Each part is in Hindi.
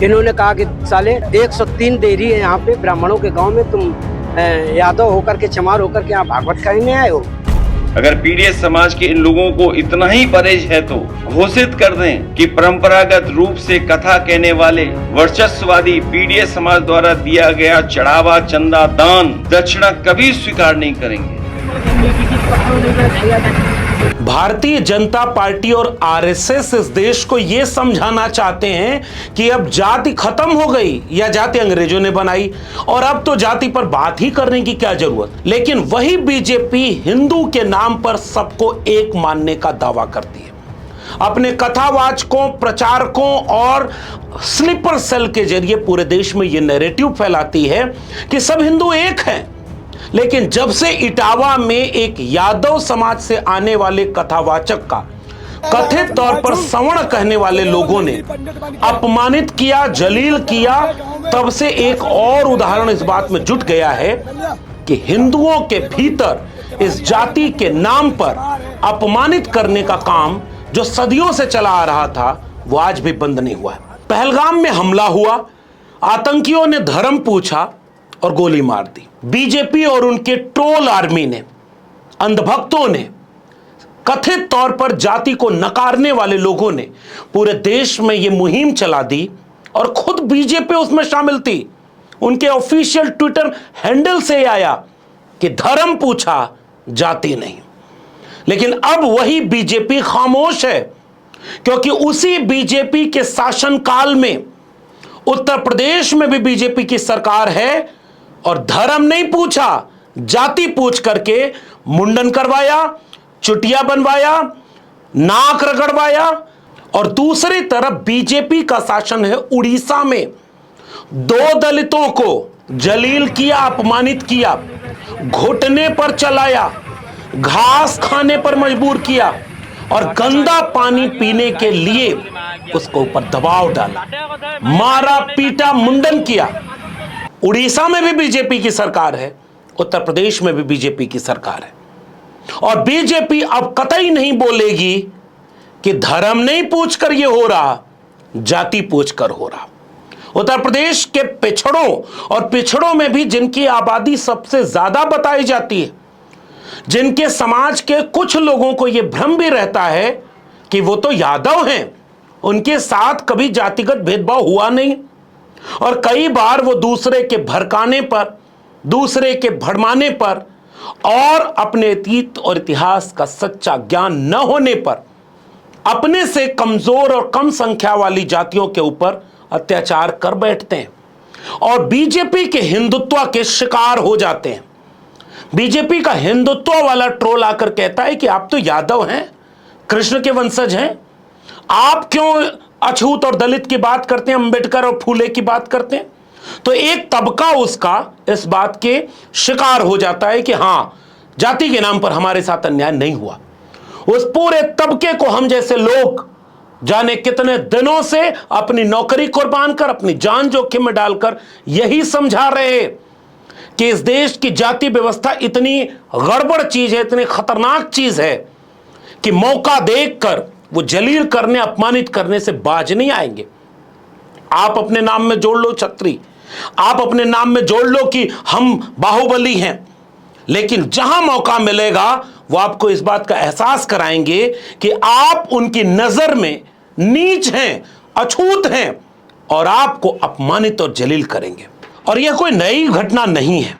इन्होंने कहा कि साले 103 देरी है यहाँ पे ब्राह्मणों के गांव में, तुम यादव होकर के चमार होकर के यहाँ भागवत कहने आए हो। अगर पीडीएस समाज के इन लोगों को इतना ही परहेज है तो घोषित कर दें कि परंपरागत रूप से कथा कहने वाले वर्चस्ववादी पीडीएस समाज द्वारा दिया गया चढ़ावा, चंदा, दान, दक्षिणा कभी स्वीकार नहीं करेंगे। भारतीय जनता पार्टी और आरएसएस इस देश को यह समझाना चाहते हैं कि अब जाति खत्म हो गई या जाति अंग्रेजों ने बनाई और अब तो जाति पर बात ही करने की क्या जरूरत। लेकिन वही बीजेपी हिंदू के नाम पर सबको एक मानने का दावा करती है। अपने कथावाचकों, प्रचारकों और स्लीपर सेल के जरिए पूरे देश में यह नैरेटिव फैलाती है कि सब हिंदू एक हैं। लेकिन जब से इटावा में एक यादव समाज से आने वाले कथावाचक का कथित तौर पर सवर्ण कहने वाले लोगों ने अपमानित किया, जलील किया, तब से एक और उदाहरण इस बात में जुट गया है कि हिंदुओं के भीतर इस जाति के नाम पर अपमानित करने का काम जो सदियों से चला आ रहा था वो आज भी बंद नहीं हुआ है। पहलगाम में हमला हुआ, आतंकियों ने धर्म पूछा और गोली मार दी। बीजेपी और उनके ट्रोल आर्मी ने, अंधभक्तों ने, कथित तौर पर जाति को नकारने वाले लोगों ने पूरे देश में यह मुहिम चला दी और खुद बीजेपी उसमें शामिल थी। उनके ऑफिशियल ट्विटर हैंडल से आया कि धर्म पूछा, जाति नहीं। लेकिन अब वही बीजेपी खामोश है, क्योंकि उसी बीजेपी के शासनकाल में उत्तर प्रदेश में भी बीजेपी की सरकार है और धर्म नहीं पूछा, जाति पूछ करके मुंडन करवाया, चुटिया बनवाया, नाक रगड़वाया। और दूसरी तरफ बीजेपी का शासन है उड़ीसा में, 2 दलितों को जलील किया, अपमानित किया, घुटने पर चलाया, घास खाने पर मजबूर किया और गंदा पानी पीने के लिए उसको ऊपर दबाव डाला, मारा, पीटा, मुंडन किया। उड़ीसा में भी बीजेपी की सरकार है, उत्तर प्रदेश में भी बीजेपी की सरकार है। और बीजेपी अब कतई नहीं बोलेगी कि धर्म नहीं पूछकर यह हो रहा, जाति पूछकर हो रहा। उत्तर प्रदेश के पिछड़ों और पिछड़ों में भी जिनकी आबादी सबसे ज्यादा बताई जाती है, जिनके समाज के कुछ लोगों को यह भ्रम भी रहता है कि वो तो यादव हैं, उनके साथ कभी जातिगत भेदभाव हुआ नहीं और कई बार वो दूसरे के भड़काने पर, दूसरे के भड़माने पर और अपने अतीत और इतिहास का सच्चा ज्ञान न होने पर अपने से कमजोर और कम संख्या वाली जातियों के ऊपर अत्याचार कर बैठते हैं और बीजेपी के हिंदुत्व के शिकार हो जाते हैं। बीजेपी का हिंदुत्व वाला ट्रोल आकर कहता है कि आप तो यादव हैं, कृष्ण के वंशज हैं, आप क्यों अछूत और दलित की बात करते हैं, अंबेडकर और फूले की बात करते हैं। तो एक तबका उसका इस बात के शिकार हो जाता है कि हां, जाति के नाम पर हमारे साथ अन्याय नहीं हुआ। उस पूरे तबके को हम जैसे लोग जाने कितने दिनों से अपनी नौकरी कुर्बान कर, अपनी जान जोखिम में डालकर यही समझा रहे कि इस देश की जाति व्यवस्था इतनी गड़बड़ चीज है, इतनी खतरनाक चीज है कि मौका देखकर वो जलील करने, अपमानित करने से बाज नहीं आएंगे। आप अपने नाम में जोड़ लो छत्री, आप अपने नाम में जोड़ लो कि हम बाहुबली हैं, लेकिन जहां मौका मिलेगा वो आपको इस बात का एहसास कराएंगे कि आप उनकी नजर में नीच हैं, अछूत हैं और आपको अपमानित और जलील करेंगे। और यह कोई नई घटना नहीं है।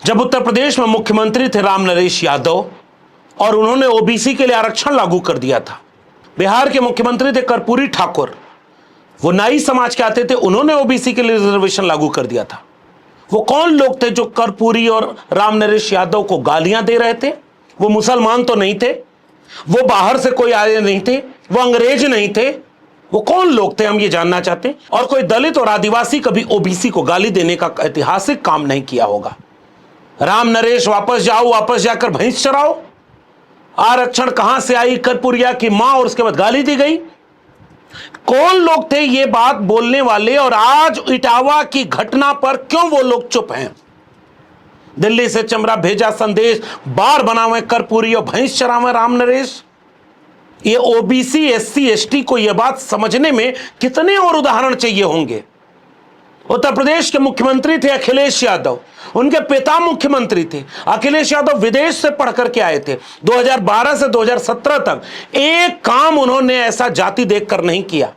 जब उत्तर प्रदेश में मुख्यमंत्री थे राम नरेश यादव और उन्होंने ओबीसी के लिए आरक्षण लागू कर दिया था। बिहार के मुख्यमंत्री थे कर्पूरी ठाकुर, वो नाई समाज के आते थे, उन्होंने ओबीसी के लिए रिजर्वेशन लागू कर दिया था। वो कौन लोग थे जो कर्पूरी और राम नरेश यादव को गालियां दे रहे थे? वो मुसलमान तो नहीं थे, वो बाहर से कोई आए नहीं थे, वो अंग्रेज नहीं थे, वो कौन लोग थे, हम ये जानना चाहते हैं। और कोई दलित और आदिवासी कभी ओबीसी को गाली देने का ऐतिहासिक काम नहीं किया होगा। राम नरेश वापस जाओ, वापस जाकर भैंस चराओ। आरक्षण कहां से आई? कर्पूरिया की मां और उसके बाद गाली दी गई। कौन लोग थे ये बात बोलने वाले और आज इटावा की घटना पर क्यों वो लोग चुप हैं? दिल्ली से चमड़ा भेजा संदेश, बार बनावे कर्पूरी और भैंस चरावे राम नरेश। ये ओबीसी एससी एसटी को यह बात समझने में कितने और उदाहरण चाहिए होंगे। उत्तर प्रदेश के मुख्यमंत्री थे अखिलेश यादव, उनके पिता मुख्यमंत्री थे। अखिलेश यादव विदेश से पढ़ करके आए थे। 2012 से 2017 तक एक काम उन्होंने ऐसा जाति देखकर नहीं किया।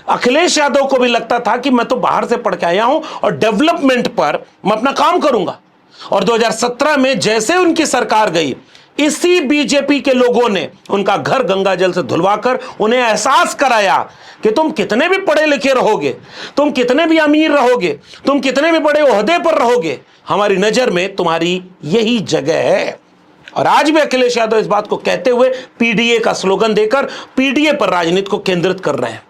अखिलेश यादव को भी लगता था कि मैं तो बाहर से पढ़ के आया हूं और डेवलपमेंट पर मैं अपना काम करूंगा। और 2017 में जैसे उनकी सरकार गई, इसी बीजेपी के लोगों ने उनका घर गंगा जल से धुलवाकर उन्हें एहसास कराया कि तुम कितने भी पढ़े लिखे रहोगे, तुम कितने भी अमीर रहोगे, तुम कितने भी बड़े ओहदे पर रहोगे, हमारी नजर में तुम्हारी यही जगह है। और आज भी अखिलेश यादव इस बात को कहते हुए पीडीए का स्लोगन देकर पीडीए पर राजनीति को केंद्रित कर रहे हैं।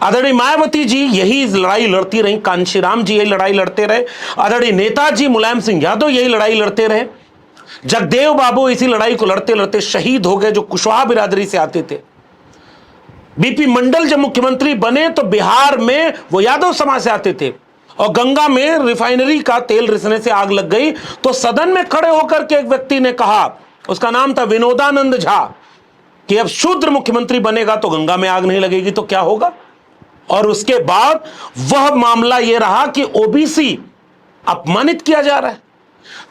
आदरणीय मायावती जी यही लड़ाई लड़ती रही, कांशीराम जी यही लड़ाई लड़ते रहे, आदरणीय नेताजी मुलायम सिंह यादव यही लड़ाई लड़ते रहे, जगदेव बाबू इसी लड़ाई को लड़ते लड़ते शहीद हो गए जो कुशवाहा बिरादरी से आते थे। बीपी मंडल जब मुख्यमंत्री बने तो बिहार में वो यादव समाज से आते थे और गंगा में रिफाइनरी का तेल रिसने से आग लग गई तो सदन में खड़े होकर के एक व्यक्ति ने कहा, उसका नाम था विनोदानंद झा, कि अब शूद्र मुख्यमंत्री बनेगा तो गंगा में आग नहीं लगेगी तो क्या होगा। और उसके बाद वह मामला यह रहा कि ओबीसी अपमानित किया जा रहा है।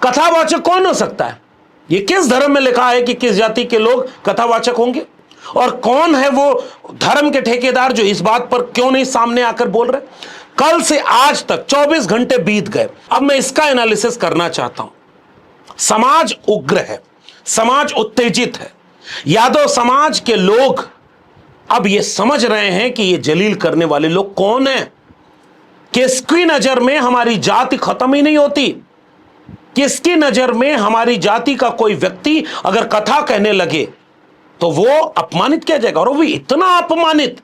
कथावाचक कौन हो सकता है? ये किस धर्म में लिखा है कि किस जाति के लोग कथावाचक होंगे? और कौन है वो धर्म के ठेकेदार जो इस बात पर क्यों नहीं सामने आकर बोल रहे? कल से आज तक 24 घंटे बीत गए। अब मैं इसका एनालिसिस करना चाहता हूं। समाज उग्र है, समाज उत्तेजित है। यादव समाज के लोग अब ये समझ रहे हैं कि ये जलील करने वाले लोग कौन हैं। किसकी नजर में हमारी जाति खत्म ही नहीं होती, किसकी नजर में हमारी जाति का कोई व्यक्ति अगर कथा कहने लगे तो वो अपमानित किया जाएगा। और वो भी इतना अपमानित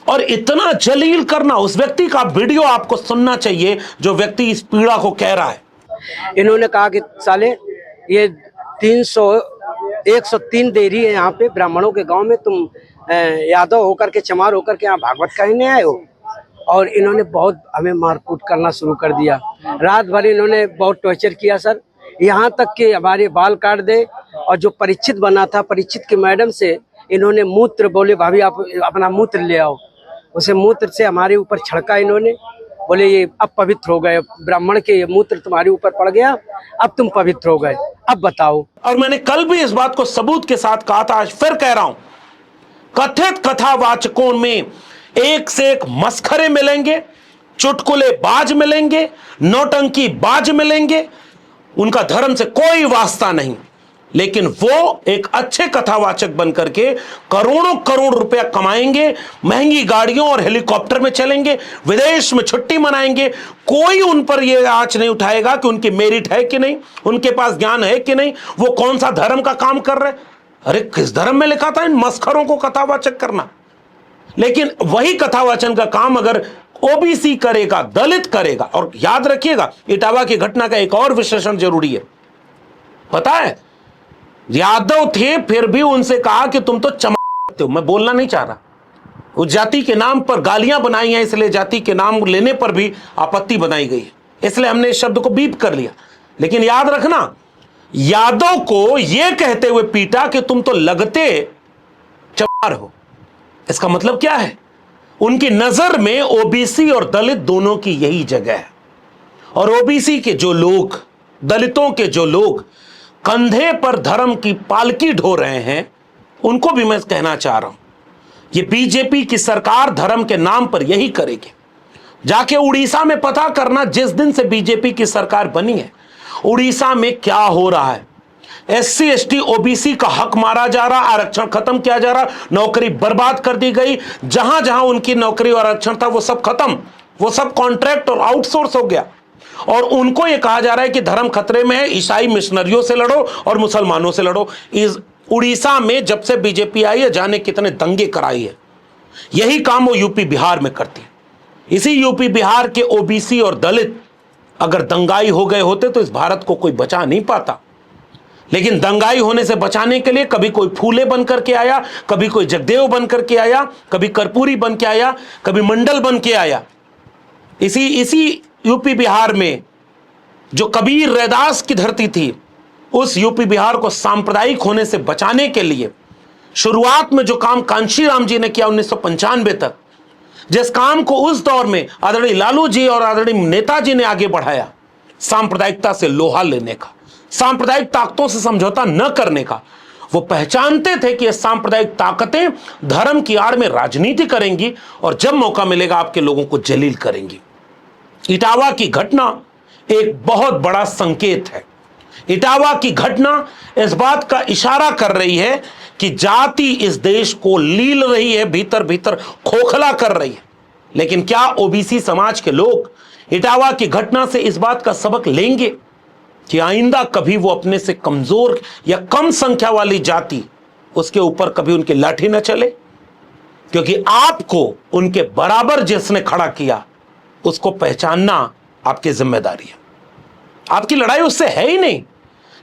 और इतना जलील करना, उस व्यक्ति का वीडियो आपको सुनना चाहिए जो व्यक्ति इस पीड़ा को कह रहा है। इन्होंने कहा कि साले ये 103 देरी है यहाँ पे ब्राह्मणों के गांव में, तुम यादव होकर के चमार होकर के यहाँ भागवत कहने आए हो। और इन्होंने बहुत हमें मारकूट करना शुरू कर दिया। रात भर इन्होंने बहुत टॉर्चर किया सर, यहाँ तक कि हमारे बाल काट दे। और जो परीक्षित बना था, परीक्षित की मैडम से इन्होंने मूत्र, बोले भाभी आप अपना मूत्र ले आओ, उसे मूत्र से हमारे ऊपर छिड़का इन्होंने। बोले ये अब पवित्र हो गए, ब्राह्मण के ये मूत्र तुम्हारे ऊपर पड़ गया, अब तुम पवित्र हो गए, अब बताओ। और मैंने कल भी इस बात को सबूत के साथ कहा था, आज फिर कह रहा हूं, कथित कथावाचकों में एक से एक मस्खरे मिलेंगे, चुटकुले बाज मिलेंगे, नौटंकी बाज मिलेंगे। उनका धर्म से कोई वास्ता नहीं, लेकिन वो एक अच्छे कथावाचक बनकर के करोड़ों करोड़ रुपया कमाएंगे, महंगी गाड़ियों और हेलीकॉप्टर में चलेंगे, विदेश में छुट्टी मनाएंगे। कोई उन पर यह आंच नहीं उठाएगा कि उनकी मेरिट है कि नहीं, उनके पास ज्ञान है कि नहीं, वो कौन सा धर्म का काम कर रहे हैं। अरे किस धर्म में लिखा था इन मस्खरों को कथावाचक करना? लेकिन वही कथावाचन का काम अगर ओबीसी करेगा, दलित करेगा। और याद रखिएगा, इटावा की घटना का एक और विश्लेषण जरूरी है। पता है, यादव थे फिर भी उनसे कहा कि तुम तो चमारते हो। मैं बोलना नहीं चाह रहा, उस जाति के नाम पर गालियां बनाई हैं, इसलिए जाति के नाम लेने पर भी आपत्ति बनाई गई है, इसलिए हमने इस शब्द को बीप कर लिया। लेकिन याद रखना, यादव को यह कहते हुए पीटा कि तुम तो लगते चमार हो। इसका मतलब क्या है? उनकी नजर में ओबीसी और दलित दोनों की यही जगह है। और ओबीसी के जो लोग, दलितों के जो लोग कंधे पर धर्म की पालकी ढो रहे हैं, उनको भी मैं कहना चाह रहा हूं, ये बीजेपी की सरकार धर्म के नाम पर यही करेगी। जाके उड़ीसा में पता करना, जिस दिन से बीजेपी की सरकार बनी है उड़ीसा में क्या हो रहा है। एससी एसटी ओबीसी का हक मारा जा रहा, आरक्षण खत्म किया जा रहा, नौकरी बर्बाद कर दी गई। जहां जहां उनकी नौकरी और आरक्षण था वो सब खत्म, वो सब कॉन्ट्रैक्ट और आउटसोर्स हो गया। और उनको यह कहा जा रहा है कि धर्म खतरे में है, ईसाई मिशनरियों से लड़ो और मुसलमानों से लड़ो। इस उड़ीसा में जब से बीजेपी आई है, जाने कितने दंगे कराई है। यही काम वो यूपी बिहार में करती है। इसी यूपी बिहार के ओबीसी और दलित अगर दंगाई हो गए होते तो इस भारत को कोई बचा नहीं पाता। लेकिन दंगाई होने से बचाने के लिए कभी कोई फूले बन करके आया, कभी कोई जगदेव बन करके आया, कभी कर्पूरी बन के आया, कभी मंडल बन के आया। इसी यूपी बिहार में जो कबीर रैदास की धरती थी, उस यूपी बिहार को सांप्रदायिक होने से बचाने के लिए शुरुआत में जो काम कांशीराम जी ने किया 1995 तक, जिस काम को उस दौर में आदरणीय लालू जी और आदरणीय नेताजी ने आगे बढ़ाया, सांप्रदायिकता से लोहा लेने का, सांप्रदायिक ताकतों से समझौता न करने का, वो पहचानते थे कि ये सांप्रदायिक ताकतें धर्म की आड़ में राजनीति करेंगी और जब मौका मिलेगा आपके लोगों को जलील करेंगी। इटावा की घटना एक बहुत बड़ा संकेत है। इटावा की घटना इस बात का इशारा कर रही है कि जाति इस देश को लील रही है, भीतर भीतर खोखला कर रही है। लेकिन क्या ओबीसी समाज के लोग इटावा की घटना से इस बात का सबक लेंगे कि आइंदा कभी वो अपने से कमजोर या कम संख्या वाली जाति, उसके ऊपर कभी उनकी लाठी न चले? क्योंकि आपको उनके बराबर जिसने खड़ा किया उसको पहचानना आपकी जिम्मेदारी है। आपकी लड़ाई उससे है ही नहीं,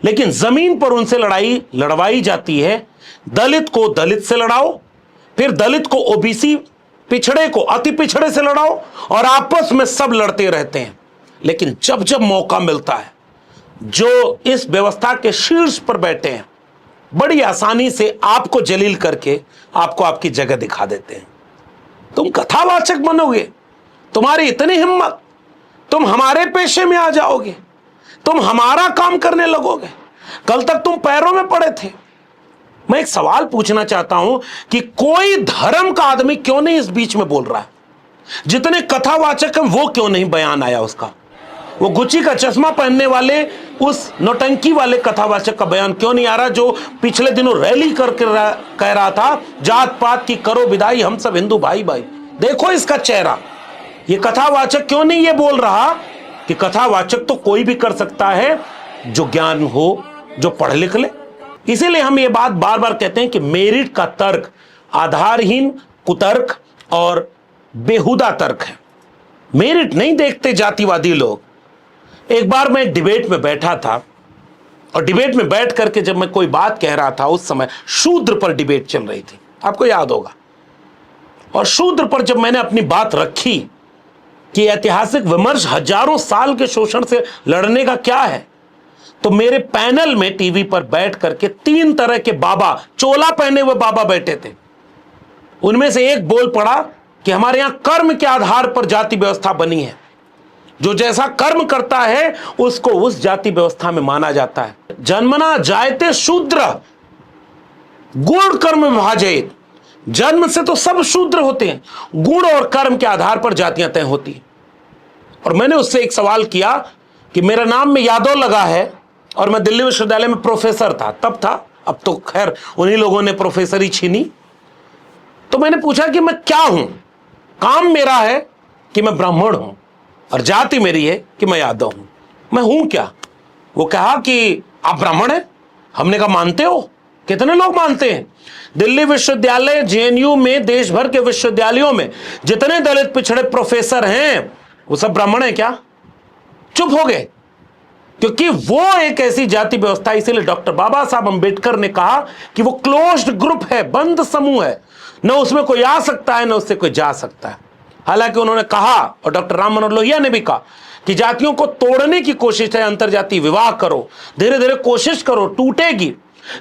लेकिन जमीन पर उनसे लड़ाई लड़वाई जाती है। दलित को दलित से लड़ाओ, फिर दलित को ओबीसी, पिछड़े को अति पिछड़े से लड़ाओ, और आपस में सब लड़ते रहते हैं। लेकिन जब जब मौका मिलता है, जो इस व्यवस्था के शीर्ष पर बैठे हैं, बड़ी आसानी से आपको जलील करके आपको आपकी जगह दिखा देते हैं। तुम कथावाचक बनोगे, तुम्हारी इतनी हिम्मत, तुम हमारे पेशे में आ जाओगे, तुम हमारा काम करने लगोगे। कल तक तुम पैरों में पड़े थे। मैं एक सवाल पूछना चाहता हूं कि कोई धर्म का आदमी क्यों नहीं इस बीच में बोल रहा है? जितने कथावाचक हैं वो क्यों नहीं बयान आया उसका? वो गुच्ची का चश्मा पहनने वाले उस नौटंकी वाले कथावाचक का बयान क्यों नहीं आ रहा, जो पिछले दिनों रैली करके कह रहा था जात पात की करो विदाई, हम सब हिंदू भाई भाई? देखो इसका चेहरा। ये कथावाचक क्यों नहीं ये बोल रहा कि कथावाचक तो कोई भी कर सकता है जो ज्ञान हो, जो पढ़ लिख ले? इसीलिए हम ये बात बार बार कहते हैं कि मेरिट का तर्क आधारहीन, कुतर्क और बेहुदा तर्क है। मेरिट नहीं देखते जातिवादी लोग। एक बार मैं डिबेट में बैठा था, और डिबेट में बैठ करके जब मैं कोई बात कह रहा था, उस समय शूद्र पर डिबेट चल रही थी, आपको याद होगा। और शूद्र पर जब मैंने अपनी बात रखी कि ऐतिहासिक विमर्श हजारों साल के शोषण से लड़ने का क्या है, तो मेरे पैनल में टीवी पर बैठ करके 3 तरह के बाबा, चोला पहने हुए बाबा बैठे थे। उनमें से एक बोल पड़ा कि हमारे यहां कर्म के आधार पर जाति व्यवस्था बनी है, जो जैसा कर्म करता है उसको उस जाति व्यवस्था में माना जाता है। जन्मना जायते शूद्र गुण कर्म विभाजित। जन्म से तो सब शूद्र होते हैं, गुण और कर्म के आधार पर जातियां तय होती हैं। और मैंने उससे एक सवाल किया कि मेरा नाम में यादव लगा है और मैं दिल्ली विश्वविद्यालय में प्रोफेसर था, तब था, अब तो खैर उन्हीं लोगों ने प्रोफेसरी छीनी। तो मैंने पूछा कि मैं क्या हूं? काम मेरा है कि मैं ब्राह्मण हूं और जाति मेरी है कि मैं यादव हूं। मैं हूं क्या? वो कहा कि आप ब्राह्मण हैं। हमने कहा मानते हो? कितने लोग मानते हैं? दिल्ली विश्वविद्यालय, जेएनयू में, देश भर के विश्वविद्यालयों में जितने दलित पिछड़े प्रोफेसर हैं वो सब ब्राह्मण हैं क्या? चुप हो गए, क्योंकि वो एक ऐसी जाति व्यवस्था, इसीलिए डॉक्टर बाबा साहब अंबेडकर ने कहा कि वो क्लोज्ड ग्रुप है, बंद समूह है, न उसमें कोई आ सकता है न उससे कोई जा सकता है। हालांकि उन्होंने कहा, और डॉक्टर राम मनोहर लोहिया ने भी कहा, कि जातियों को तोड़ने की कोशिश है, अंतरजातीय विवाह करो, धीरे धीरे कोशिश करो, टूटेगी,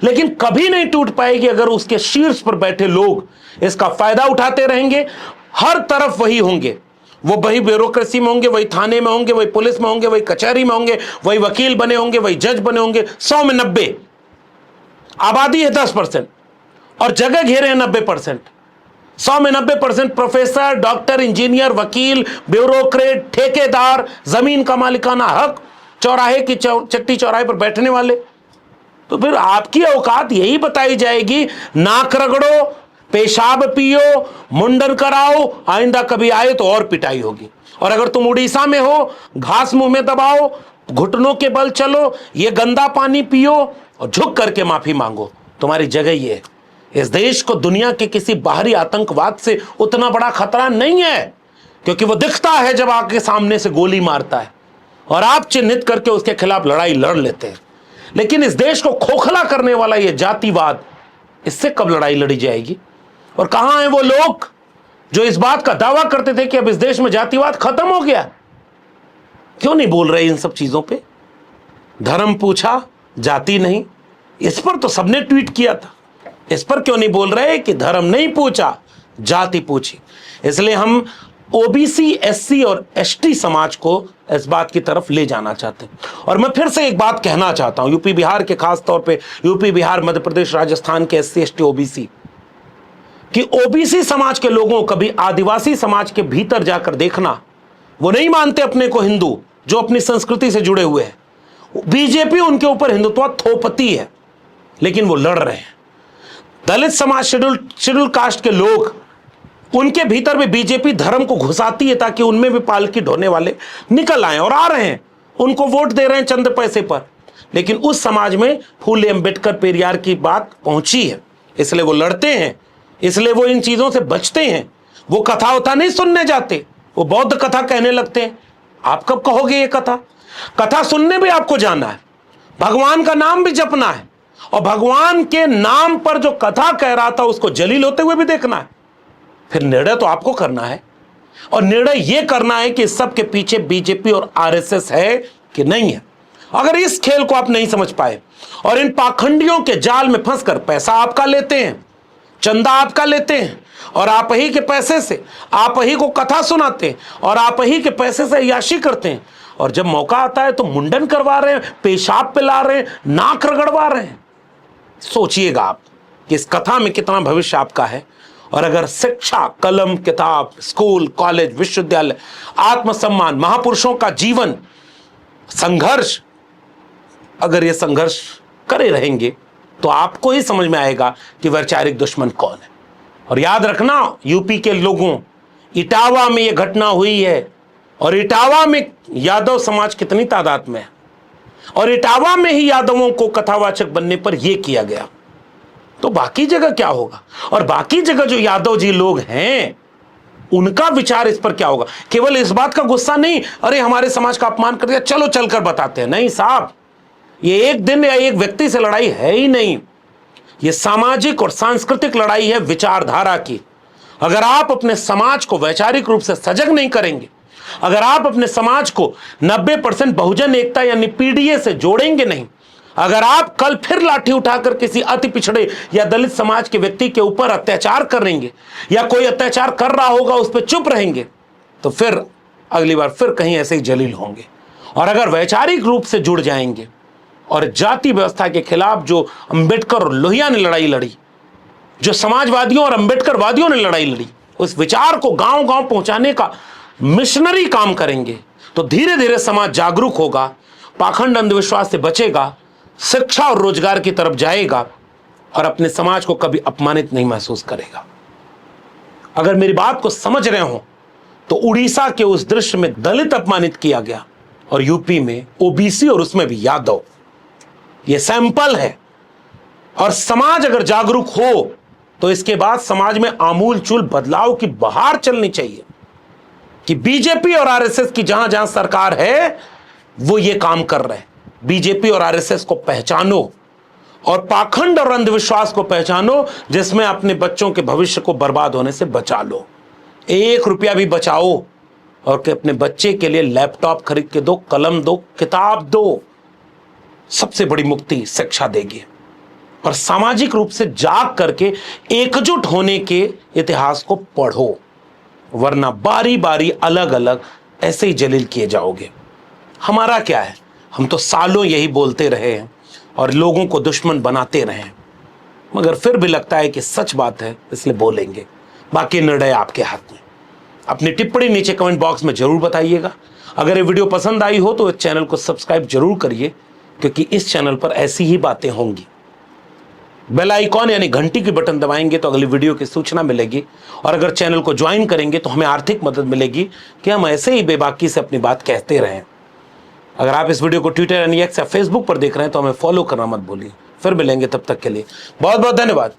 लेकिन कभी नहीं टूट पाएगी अगर उसके शीर्ष पर बैठे लोग इसका फायदा उठाते रहेंगे। हर तरफ वही होंगे, वो वही ब्यूरोक्रेसी में होंगे, वही थाने में होंगे, वही पुलिस में होंगे, वही कचहरी में होंगे, वही वकील बने होंगे, वही जज बने होंगे। 100 में 90, आबादी है 10% और जगह घेरे हैं 90%। 100 में 90% प्रोफेसर, डॉक्टर, इंजीनियर, वकील, ब्यूरोक्रेट, ठेकेदार, जमीन का मालिकाना हक, चौराहे की चट्टी चौराहे पर बैठने वाले। तो फिर आपकी औकात यही बताई जाएगी, नाक रगड़ो, पेशाब पियो, मुंडन कराओ, आइंदा कभी आए तो और पिटाई होगी। और अगर तुम उड़ीसा में हो, घास मुंह में दबाओ, घुटनों के बल चलो, ये गंदा पानी पियो और झुक करके माफी मांगो, तुम्हारी जगह ये है। इस देश को दुनिया के किसी बाहरी आतंकवाद से उतना बड़ा खतरा नहीं है, क्योंकि वो दिखता है जब आपके सामने से गोली मारता है और आप चिन्हित करके उसके खिलाफ लड़ाई लड़ लेते हैं। लेकिन इस देश को खोखला करने वाला ये जातिवाद, इससे कब लड़ाई लड़ी जाएगी? और कहां हैं वो लोग जो इस बात का दावा करते थे कि अब इस देश में जातिवाद खत्म हो गया? क्यों नहीं बोल रहे इन सब चीजों पे? धर्म पूछा, जाति नहीं। इस पर तो सबने ट्वीट किया था। इस पर क्यों नहीं बोल रहे कि धर्म नहीं पूछा, जाति पूछी। इसलिए हम ओबीसी, एससी और एसटी समाज को इस बात की तरफ ले जाना चाहते हैं। और मैं फिर से एक बात कहना चाहता हूं, यूपी बिहार के, खास तौर पे यूपी बिहार, मध्य प्रदेश, राजस्थान के एससी, एसटी, ओबीसी, कि ओबीसी समाज के लोगों को कभी आदिवासी समाज के भीतर जाकर देखना, वो नहीं मानते अपने को हिंदू, जो अपनी संस्कृति से जुड़े हुए हैं। बीजेपी उनके ऊपर हिंदुत्व थोपती है, लेकिन वो लड़ रहे हैं। दलित समाज, शेड्यूल कास्ट के लोग, उनके भीतर भी बीजेपी धर्म को घुसाती है ताकि उनमें भी पालकी ढोने वाले निकल आए, और आ रहे हैं, उनको वोट दे रहे हैं चंद पैसे पर। लेकिन उस समाज में फूले अंबेडकर, पेरियार की बात पहुंची है, इसलिए वो लड़ते हैं, इसलिए वो इन चीजों से बचते हैं। वो कथा उथा नहीं सुनने जाते, वो बौद्ध कथा कहने लगते हैं। आप कब कहोगे ये कथा? कथा सुनने भी आपको जाना है, भगवान का नाम भी जपना है, और भगवान के नाम पर जो कथा कह रहा था उसको जलील होते हुए भी देखना है। फिर निर्णय तो आपको करना है, और निर्णय यह करना है कि इस सब के पीछे बीजेपी और आरएसएस है कि नहीं है। अगर इस खेल को आप नहीं समझ पाए और इन पाखंडियों के जाल में फंसकर पैसा आपका लेते हैं, चंदा आपका लेते हैं, और आप ही के पैसे से आप ही को कथा सुनाते हैं, और आप ही के पैसे से अय्याशी करते हैं, और जब मौका आता है तो मुंडन करवा रहे हैं, पेशाब पिला रहे हैं, नाक रगड़वा रहे हैं, सोचिएगा आप कि इस कथा में कितना भविष्य आपका है। और अगर शिक्षा, कलम, किताब, स्कूल, कॉलेज, विश्वविद्यालय, आत्मसम्मान, महापुरुषों का जीवन, संघर्ष, अगर ये संघर्ष करे रहेंगे तो आपको ही समझ में आएगा कि वैचारिक दुश्मन कौन है। और याद रखना, यूपी के लोगों, इटावा में ये घटना हुई है, और इटावा में यादव समाज कितनी तादाद में है, और इटावा में ही यादवों को कथावाचक बनने पर यह किया गया, तो बाकी जगह क्या होगा? और बाकी जगह जो यादव जी लोग हैं उनका विचार इस पर क्या होगा? केवल इस बात का गुस्सा नहीं, अरे हमारे समाज का अपमान कर दिया, चलो चलकर बताते हैं। नहीं साहब, ये एक दिन या एक व्यक्ति से लड़ाई है ही नहीं, ये सामाजिक और सांस्कृतिक लड़ाई है विचारधारा की। अगर आप अपने समाज को वैचारिक रूप से सजग नहीं करेंगे, अगर आप अपने समाज को 90% बहुजन एकता यानी पीडीए से जोड़ेंगे नहीं, अगर आप कल फिर लाठी उठाकर किसी अति पिछड़े या दलित समाज के व्यक्ति के ऊपर अत्याचार करेंगे, या कोई अत्याचार कर रहा होगा उस पर चुप रहेंगे, तो फिर अगली बार फिर कहीं ऐसे ही जलील होंगे। और अगर वैचारिक रूप से जुड़ जाएंगे और जाति व्यवस्था के खिलाफ जो अंबेडकर और लोहिया ने लड़ाई लड़ी, जो समाजवादियों और अंबेडकरवादियों ने लड़ाई लड़ी, उस विचार को गांव गांव पहुंचाने का मिशनरी काम करेंगे, तो धीरे धीरे समाज जागरूक होगा, पाखंड अंधविश्वास से बचेगा, शिक्षा और रोजगार की तरफ जाएगा, और अपने समाज को कभी अपमानित नहीं महसूस करेगा। अगर मेरी बात को समझ रहे हो तो उड़ीसा के उस दृश्य में दलित अपमानित किया गया, और यूपी में ओबीसी और उसमें भी यादव, यह सैंपल है। और समाज अगर जागरूक हो तो इसके बाद समाज में आमूल चूल बदलाव की बहार चलनी चाहिए, कि बीजेपी और आरएसएस की जहां जहां सरकार है वो ये काम कर रहे हैं। बीजेपी और आरएसएस को पहचानो, और पाखंड और अंधविश्वास को पहचानो, जिसमें अपने बच्चों के भविष्य को बर्बाद होने से बचा लो। 1 रुपया भी बचाओ, और कि अपने बच्चे के लिए लैपटॉप खरीद के दो, कलम दो, किताब दो। सबसे बड़ी मुक्ति शिक्षा देगी। और सामाजिक रूप से जाग करके एकजुट होने के इतिहास को पढ़ो, वरना बारी बारी अलग अलग ऐसे ही जलील किए जाओगे। हमारा क्या है, हम तो सालों यही बोलते रहे हैं और लोगों को दुश्मन बनाते रहे हैं, मगर फिर भी लगता है कि सच बात है इसलिए बोलेंगे। बाकी निर्णय आपके हाथ में। अपनी टिप्पणी नीचे कमेंट बॉक्स में जरूर बताइएगा। अगर ये वीडियो पसंद आई हो तो इस चैनल को सब्सक्राइब जरूर करिए, क्योंकि इस चैनल पर ऐसी ही बातें होंगी। बेल आइकॉन यानी घंटी की बटन दबाएंगे तो अगली वीडियो की सूचना मिलेगी, और अगर चैनल को ज्वाइन करेंगे तो हमें आर्थिक मदद मिलेगी कि हम ऐसे ही बेबाकी से अपनी बात कहते रहें। अगर आप इस वीडियो को ट्विटर यानी एक्स या फेसबुक पर देख रहे हैं तो हमें फॉलो करना मत भूलिए। फिर मिलेंगे, तब तक के लिए बहुत बहुत धन्यवाद।